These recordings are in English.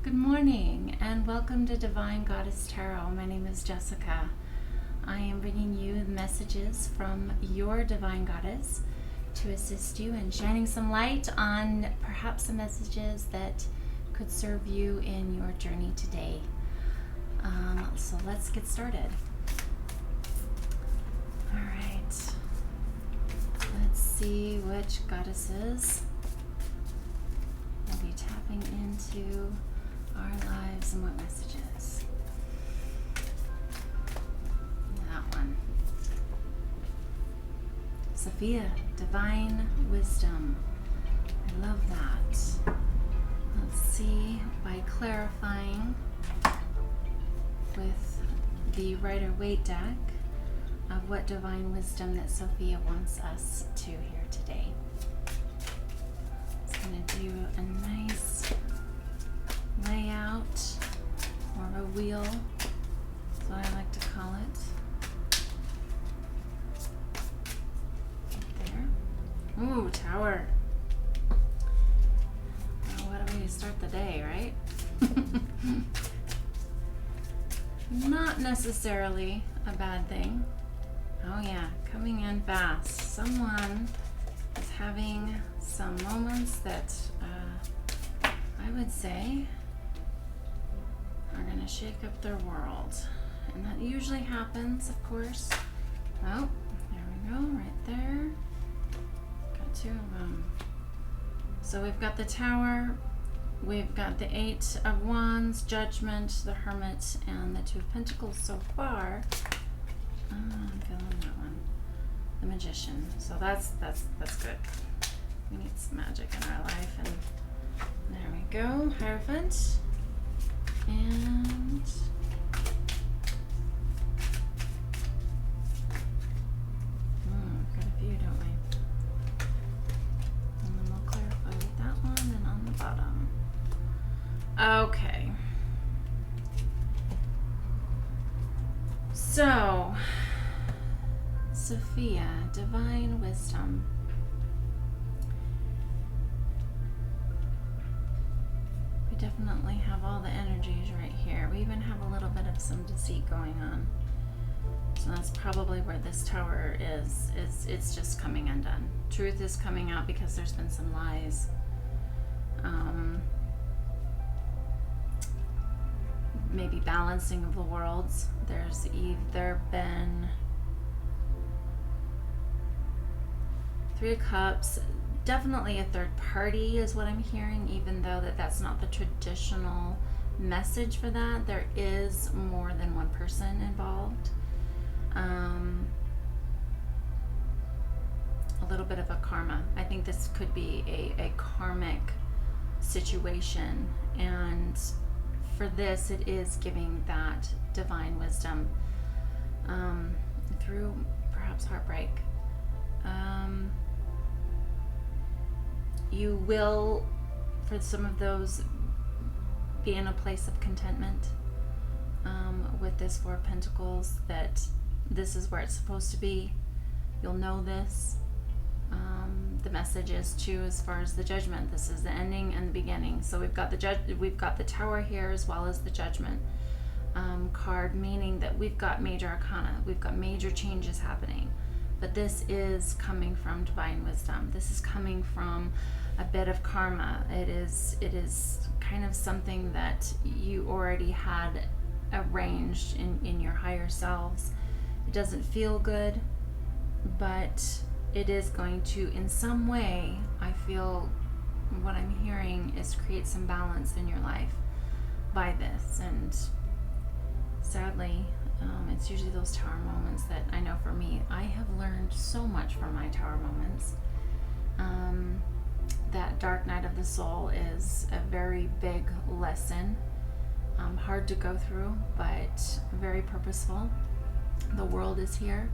Good morning and welcome to Divine Goddess Tarot. My name is Jessica. I am bringing you messages from your Divine Goddess to assist you in shining some light on perhaps some messages that could serve you in your journey today. So let's get started. All right. Let's see which goddesses will be tapping into our lives and what messages. That one. Sophia, Divine Wisdom. I love that. Let's see, by clarifying with the Rider-Waite deck of what Divine Wisdom that Sophia wants us to hear today. It's going to do a nice layout, or a wheel, that's what I like to call it. Right there. Ooh, Tower. Well, what a way to start the day, right? Not necessarily a bad thing. Oh yeah, coming in fast. Someone is having some moments that I would say are going to shake up their world. And that usually happens, of course. Oh, there we go, right there. Got two of them. So we've got the Tower, we've got the Eight of Wands, Judgment, the Hermit, and the Two of Pentacles so far. I'm feeling that one. The Magician. So that's good. We need some magic in our life. And there we go. Hierophant. And we've got a few, don't we? And then we'll clarify with that one and on the bottom. Okay. So, Sophia, Divine Wisdom. Definitely have all the energies right here. We even have a little bit of some deceit going on. So that's probably where this Tower is. It's just coming undone. Truth is coming out because there's been some lies. Maybe balancing of the worlds. There's either been Three of Cups. Definitely a third party is what I'm hearing, even though that's not the traditional message for that. There is more than one person involved. A little bit of a karma. I think this could be a karmic situation, and for this it is giving that divine wisdom through perhaps heartbreak. You will, for some of those, be in a place of contentment with this Four of Pentacles, that this is where it's supposed to be. You'll know this. The message is too, as far as the Judgment, this is the ending and the beginning. So we've got the Tower here as well as the Judgment card, meaning that we've got major arcana, we've got major changes happening. But this is coming from Divine Wisdom. This is coming from a bit of karma. It is kind of something that you already had arranged in your higher selves. It doesn't feel good, but it is going to, in some way, I feel what I'm hearing is create some balance in your life by this. And sadly, it's usually those Tower moments that I know for me, I have learned so much from my Tower moments. That dark night of the soul is a very big lesson. Hard to go through, but very purposeful. The world is here.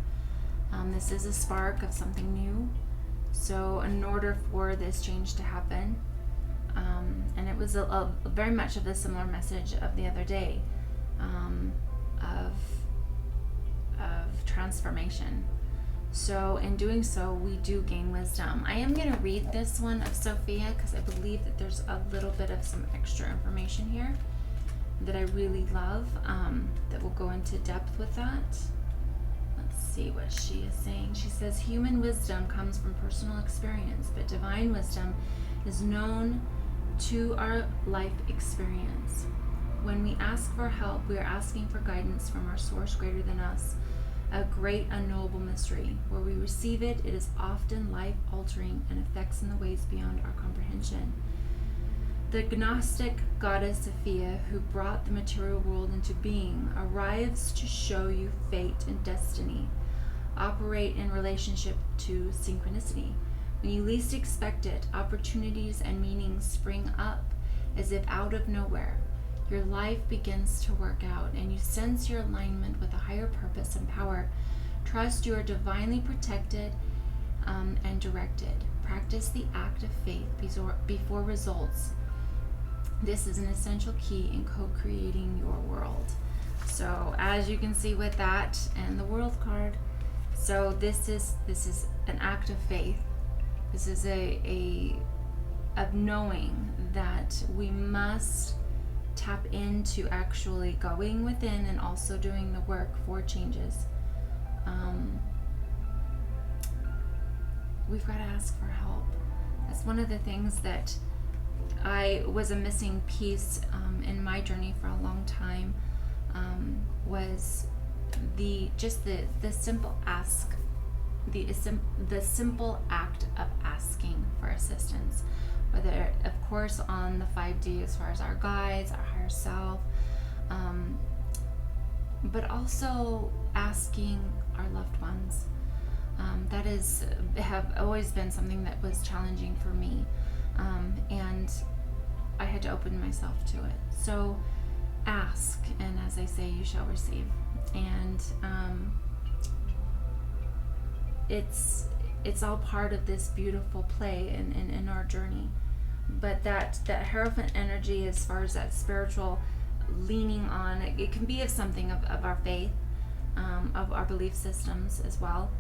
This is a spark of something new. So in order for this change to happen, and it was a very much of a similar message of the other day, of transformation. So in doing so, we do gain wisdom. I am going to read this one of Sophia because I believe that there's a little bit of some extra information here. that I really love, that will go into depth with that. Let's see what she is saying. She says, human wisdom comes from personal experience, but divine wisdom is known to our life experience. When we ask for help, we are asking for guidance from our source greater than us, a great unknowable mystery. Where we receive it, it is often life-altering and affects in the ways beyond our comprehension. The Gnostic goddess Sophia, who brought the material world into being, arrives to show you fate and destiny operate in relationship to synchronicity. When you least expect it, opportunities and meanings spring up as if out of nowhere. Your life begins to work out, and you sense your alignment with a higher purpose and power. Trust you are divinely protected and directed. Practice the act of faith before results. This is an essential key in co-creating your world. So as you can see with that and the world card, so this is an act of faith. This is a of knowing that we must tap into actually going within and also doing the work for changes. We've got to ask for help. That's one of the things that I was a missing piece in my journey for a long time, was the simple ask, the simple act of asking for assistance, whether of course on the 5D as far as our guides, our higher self, but also asking our loved ones. That have always been something that was challenging for me, and I had to open myself to it. So ask, and as I say, you shall receive. And it's all part of this beautiful play in our journey. But that Hierophant energy, as far as that spiritual leaning on, it can be of something of our faith, of our belief systems as well.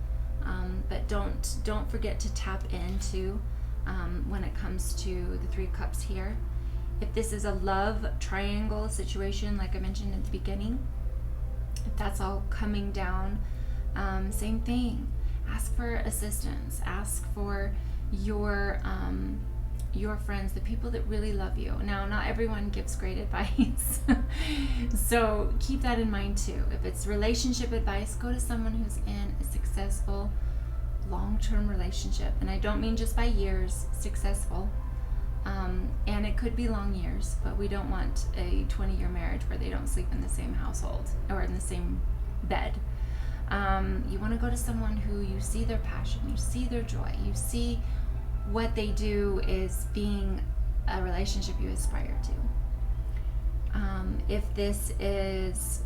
But don't forget to tap into, when it comes to the 3 cups here. If this is a love triangle situation, like I mentioned at the beginning, if that's all coming down, same thing. Ask for assistance. Ask for your friends, the people that really love you. Now, not everyone gives great advice, so keep that in mind too. If it's relationship advice, go to someone who's in a successful long-term relationship, and I don't mean just by years, successful, and it could be long years, but we don't want a 20-year marriage where they don't sleep in the same household or in the same bed. You want to go to someone who you see their passion, you see their joy, you see what they do is being a relationship you aspire to. If this is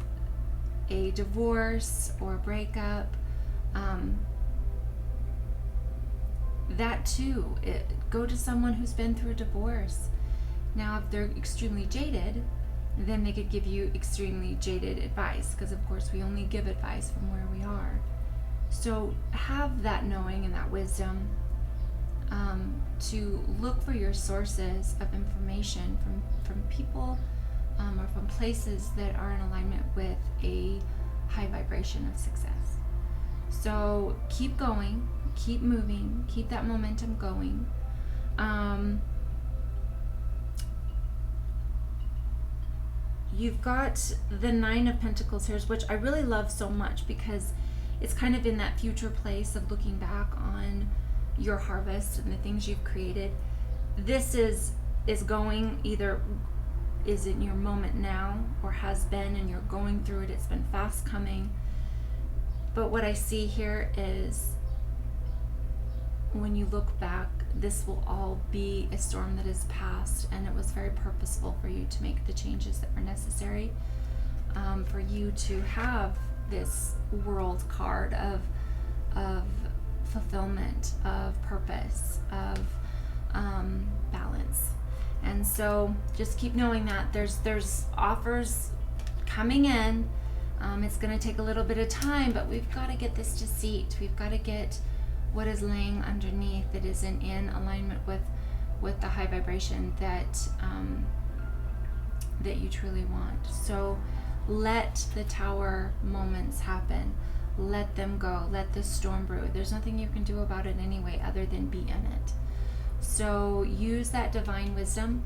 a divorce or a breakup, that too, go to someone who's been through a divorce. Now, if they're extremely jaded, then they could give you extremely jaded advice, because of course we only give advice from where we are. So have that knowing and that wisdom, to look for your sources of information from people, or from places that are in alignment with a high vibration of success. So keep going, keep moving, keep that momentum going. You've got the 9 of Pentacles here, which I really love so much because it's kind of in that future place of looking back on your harvest and the things you've created. This is going, either is in your moment now or has been, and you're going through it. It's been fast coming. But what I see here is, when you look back, this will all be a storm that is past, and it was very purposeful for you to make the changes that were necessary, for you to have this world card of fulfillment, of purpose, of balance. And so just keep knowing that there's offers coming in. It's going to take a little bit of time, but we've got to get this deceit. We've got to get what is laying underneath that is in alignment with the high vibration that that you truly want. So let the tower moments happen. Let them go. Let the storm brew. There's nothing you can do about it anyway other than be in it. So use that divine wisdom.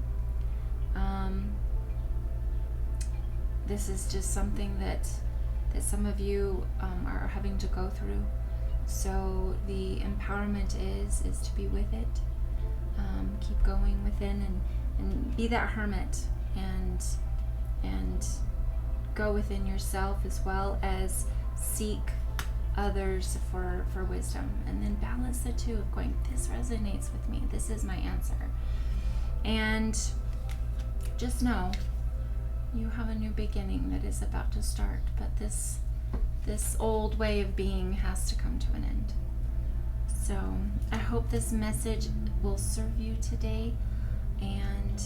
This is just something that some of you are having to go through. So the empowerment is to be with it. Keep going within and be that hermit and go within yourself, as well as seek others for wisdom, and then balance the two of going, this resonates with me, this is my answer. And just know you have a new beginning that is about to start, but this old way of being has to come to an end. So I hope this message will serve you today. And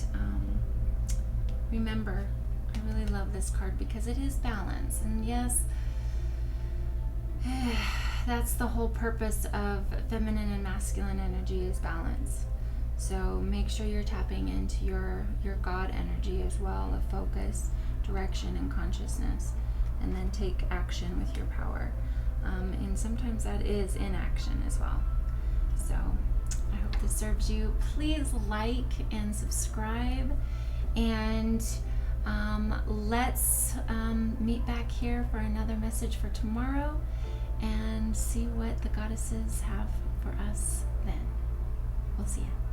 remember, I really love this card because it is balance. And yes, that's the whole purpose of feminine and masculine energy, is balance. So make sure you're tapping into your God energy as well, of focus, direction, and consciousness, and then take action with your power. And sometimes that is inaction as well. So I hope this serves you. Please like and subscribe, and let's meet back here for another message for tomorrow and see what the goddesses have for us then. We'll see you.